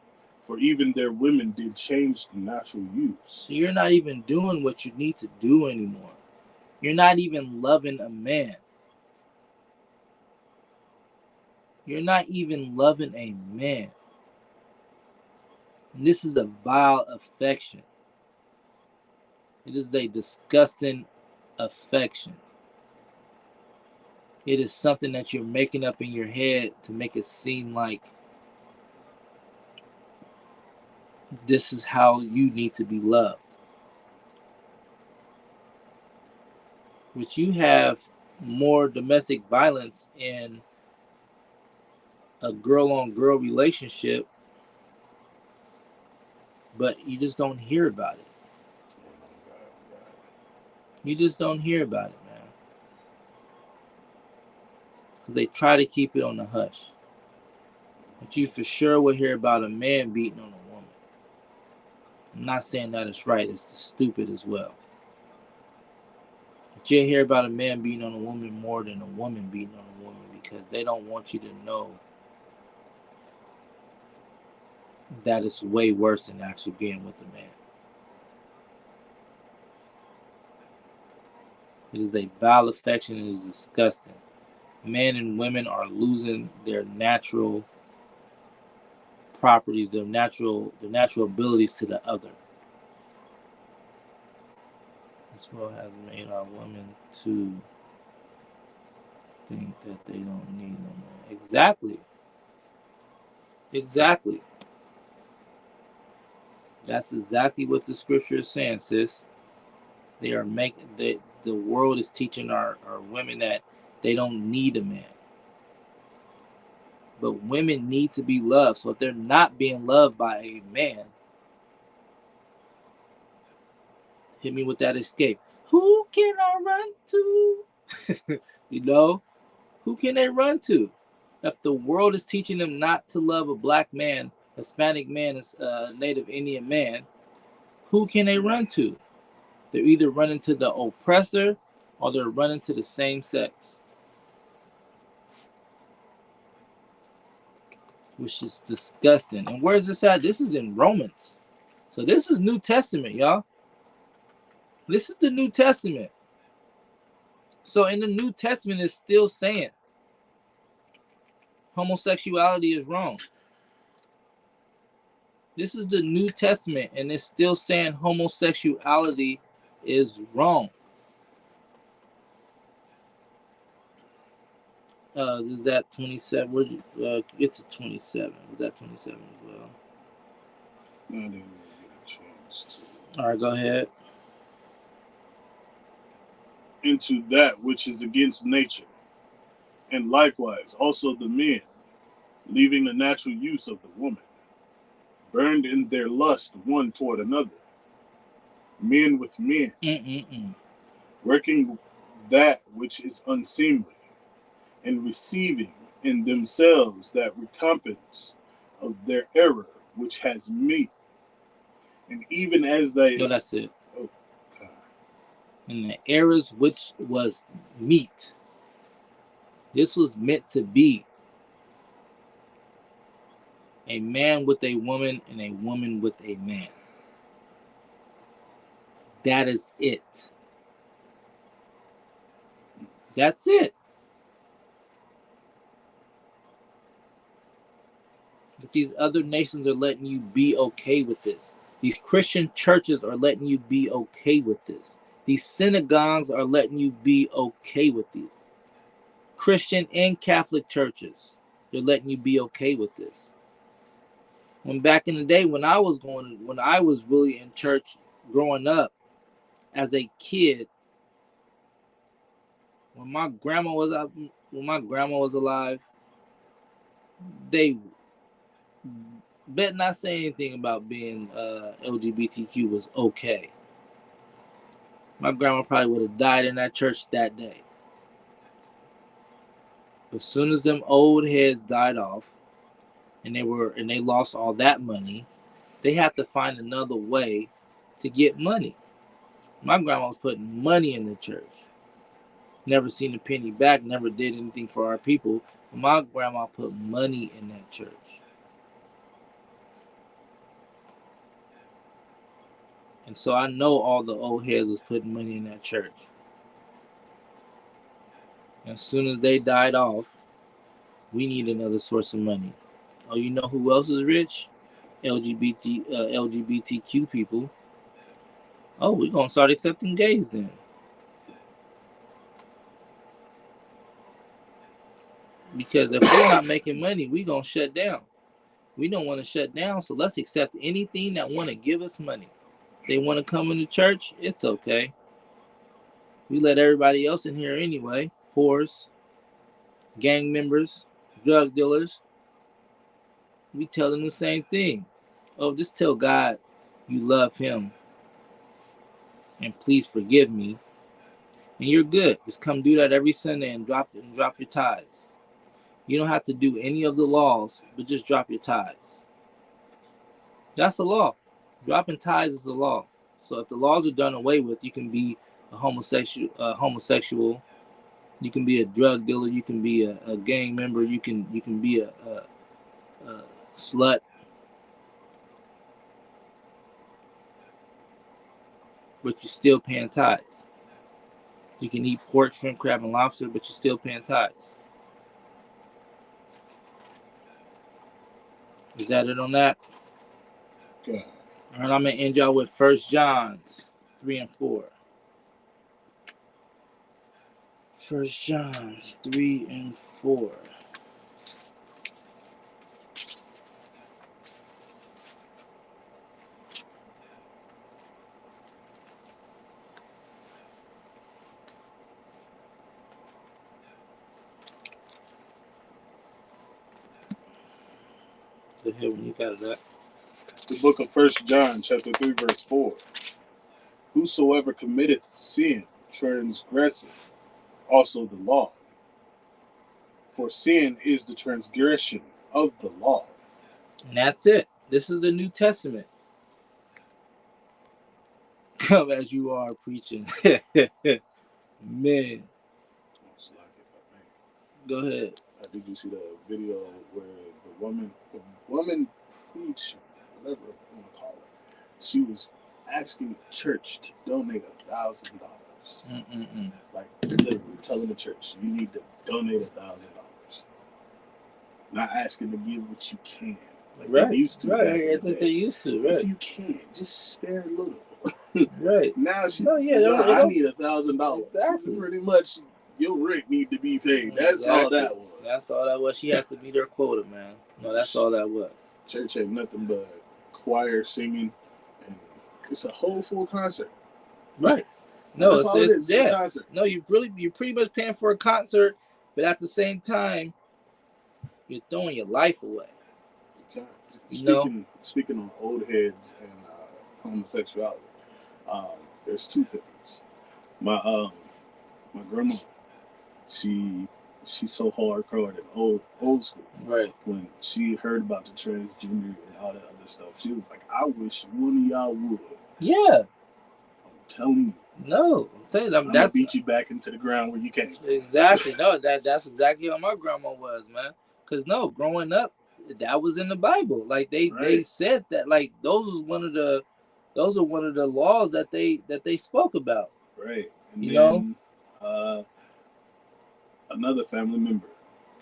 S2: for even their women did change the natural use.
S3: So you're not even doing what you need to do anymore. You're not even loving a man. You're not even loving a man. And this is a vile affection. It is a disgusting affection. It is something that you're making up in your head to make it seem like this is how you need to be loved. Which you have more domestic violence in a girl-on-girl relationship, but you just don't hear about it. You just don't hear about it, man. Because they try to keep it on the hush. But you for sure will hear about a man beating on a woman. I'm not saying that it's right. It's stupid as well. But you'll hear about a man beating on a woman more than a woman beating on a woman because they don't want you to know that is way worse than actually being with a man. It is a vile affection and it is disgusting. Men and women are losing their natural properties, their natural abilities to the other. This world has made our women to think that they don't need no man. Exactly. That's exactly what the scripture is saying, sis. They are making the world is teaching our women that they don't need a man. But women need to be loved. So if they're not being loved by a man, hit me with that escape. Who can I run to? You know, who can they run to? If the world is teaching them not to love a black man, Hispanic man, Native Indian man, who can they run to? They're either running to the oppressor or they're running to the same sex, which is disgusting. And where's this at? This is in Romans. So this is New Testament, y'all. This is the New Testament. So in the New Testament, it's still saying homosexuality is wrong. This is the New Testament, and it's still saying homosexuality is wrong. Is that 27? Where'd you get to 27? Was that 27 as well?
S2: No, I didn't really get a chance to.
S3: All right, go ahead.
S2: Into that which is against nature, and likewise also the men, leaving the natural use of the woman, burned in their lust one toward another, men with men, working that which is unseemly, and receiving in themselves that recompense of their error which has meat. And even as they...
S3: No, that's it.
S2: Oh, God.
S3: And the errors which was meat. This was meant to be a man with a woman and a woman with a man. That is it. That's it. But these other nations are letting you be okay with this. These Christian churches are letting you be okay with this. These synagogues are letting you be okay with these. Christian and Catholic churches, they're letting you be okay with this. When back in the day, when I was really in church growing up as a kid, when my grandma was alive, they bet not say anything about being LGBTQ was okay. My grandma probably would have died in that church that day. But as soon as them old heads died off, and they lost all that money, they had to find another way to get money. My grandma was putting money in the church. Never seen a penny back, never did anything for our people. But my grandma put money in that church. And so I know all the old heads was putting money in that church. As soon as they died off, we need another source of money. Oh, you know who else is rich? LGBTQ people. Oh, we're going to start accepting gays then. Because if we're not making money, we're going to shut down. We don't want to shut down, so let's accept anything that want to give us money. If they want to come into church, it's okay. We let everybody else in here anyway. Whores, gang members, drug dealers. We tell them the same thing. Oh, just tell God you love him and please forgive me. And you're good. Just come do that every Sunday and drop your tithes. You don't have to do any of the laws, but just drop your tithes. That's the law. Dropping tithes is the law. So if the laws are done away with, you can be a homosexual. You can be a drug dealer. You can be a gang member. You can be a slut. but you're still paying tithes. You can eat pork, shrimp, crab, and lobster, but you're still paying tithes. Is that it on that?
S2: Okay.
S3: All right, I'm going to end y'all with 1 John 3 and 4. 1 John 3 and 4. Go ahead when you got it up.
S2: The book of 1 John, chapter 3, verse 4. Whosoever committeth sin transgresseth also the law. For sin is the transgression of the law.
S3: And that's it. This is the New Testament. Come as you are preaching. Man. Go ahead.
S2: Did you see the video where the woman preacher, whatever you want to call her, she was asking the church to donate $1,000. Like literally telling the church, you need to donate $1,000. Not asking to give what you can. Like they used to.
S3: Right. That's what they used to. Right.
S2: If you can, just spare a little.
S3: Right.
S2: Now she,
S3: I
S2: need $1,000.
S3: Exactly.
S2: Pretty much, your rent need to be paid. That's all that was.
S3: That's all that was. She has to meet her quota, man. No, that's all that was.
S2: Church ain't nothing but choir singing, and it's a whole full concert.
S3: Right. No, it's
S2: a concert.
S3: No, you're pretty much paying for a concert, but at the same time, you're throwing your life away.
S2: Speaking on old heads and homosexuality, there's two things. My grandma, she's so hardcore and old school.
S3: Right.
S2: When she heard about the transgender and all that other stuff, she was like, "I wish one of y'all would."
S3: Yeah.
S2: I'm telling you.
S3: No, I'm telling you,
S2: I'm gonna beat you back into the ground where you came.
S3: Exactly. No, that's exactly how my grandma was, man. Because growing up, that was in the Bible. Like they said that, like those are one of the laws that they spoke about.
S2: Right. And another family member,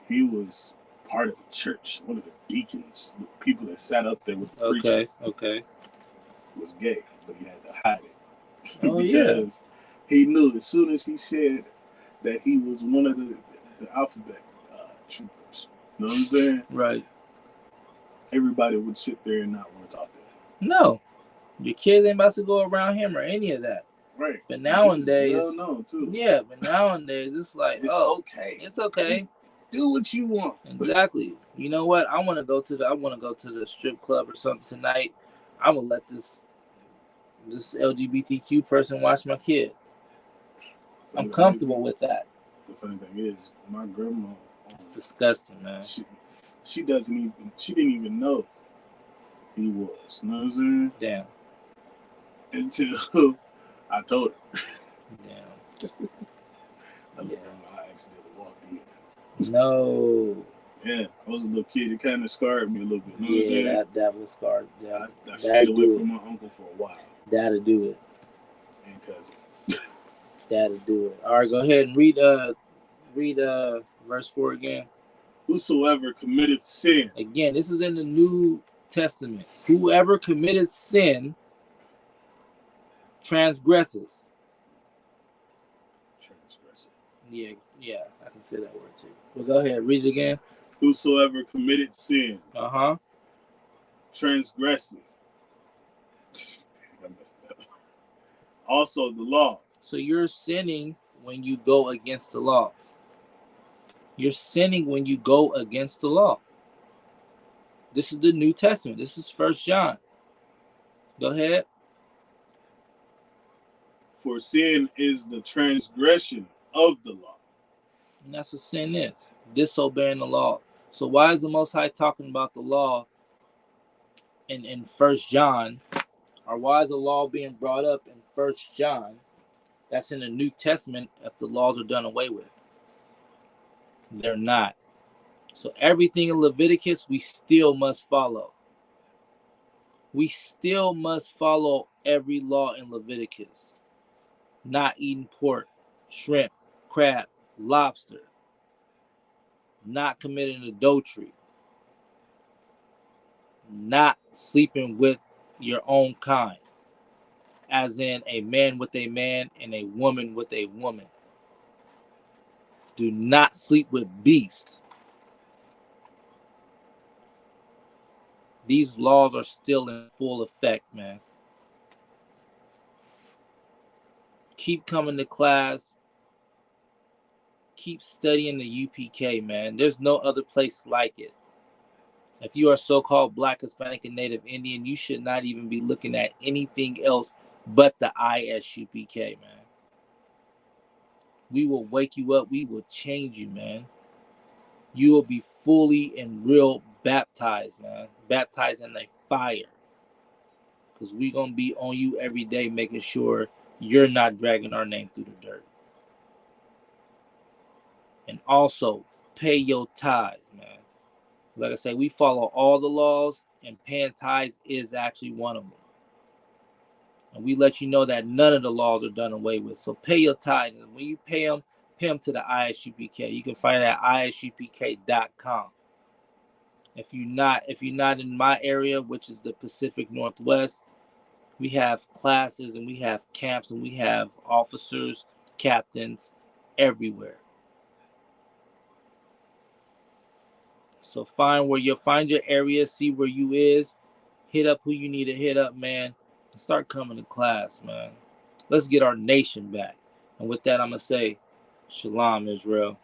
S2: he was part of the church, one of the deacons, the people that sat up there with the preacher.
S3: Okay.
S2: Was gay, but he had to hide it.
S3: Oh,
S2: because he knew as soon as he said that he was one of the alphabet troopers. You know what I'm saying?
S3: Right.
S2: Everybody would sit there and not want to talk to him.
S3: No. Your kids ain't about to go around him or any of that.
S2: Right.
S3: But nowadays,
S2: too.
S3: Yeah, but nowadays it's like,
S2: okay.
S3: It's okay.
S2: Do what you want.
S3: Exactly. You know what? I want to go to the strip club or something tonight. I'm gonna let this LGBTQ person watch my kid. I'm comfortable with that.
S2: The funny thing is, my grandma.
S3: It's disgusting, man.
S2: She didn't even know he was. You know what I'm saying?
S3: Damn.
S2: Until I told her.
S3: Damn.
S2: I accidentally walked in.
S3: No.
S2: Yeah, I was a little kid. It kind of scarred me a little bit. You know what I'm saying?
S3: That was scarred.
S2: I stayed away from my uncle for a while.
S3: That'll do it.
S2: And cousin.
S3: That'll do it. All right, go ahead and read verse 4 again.
S2: Whosoever committed sin.
S3: Again, this is in the New Testament. Whoever committed sin transgresses. Yeah, I can say that word too. Well, go ahead, read it again.
S2: Whosoever committed sin. Transgresses. I messed up. Also the law.
S3: So you're sinning when you go against the law. You're sinning when you go against the law. This is the New Testament. This is 1 John. Go ahead.
S2: For sin is the transgression of the law.
S3: And that's what sin is. Disobeying the law. So why is the Most High talking about the law in 1 John? Or why is the law being brought up in 1 John? That's in the New Testament if the laws are done away with. They're not. So everything in Leviticus we still must follow. We still must follow every law in Leviticus. Not eating pork, shrimp, crab, lobster. Not committing adultery. Not sleeping with your own kind. As in a man with a man and a woman with a woman. Do not sleep with beasts. These laws are still in full effect, man. Keep coming to class. Keep studying the UPK, man. There's no other place like it. If you are so-called Black, Hispanic, and Native Indian, you should not even be looking at anything else but the ISUPK, man. We will wake you up. We will change you, man. You will be fully and real baptized, man. Baptized in the fire. Because we're going to be on you every day, making sure you're not dragging our name through the dirt. And also, pay your tithes, man. Like I say, we follow all the laws, and paying tithes is actually one of them. And we let you know that none of the laws are done away with. So pay your tithes. And when you pay them to the ISUPK. You can find it at ISUPK.com. If you're not in my area, which is the Pacific Northwest, we have classes and we have camps and we have officers, captains everywhere. So find your area, see where you is, hit up who you need to hit up, man, and start coming to class, man. Let's get our nation back. And with that, I'm going to say, Shalom, Israel.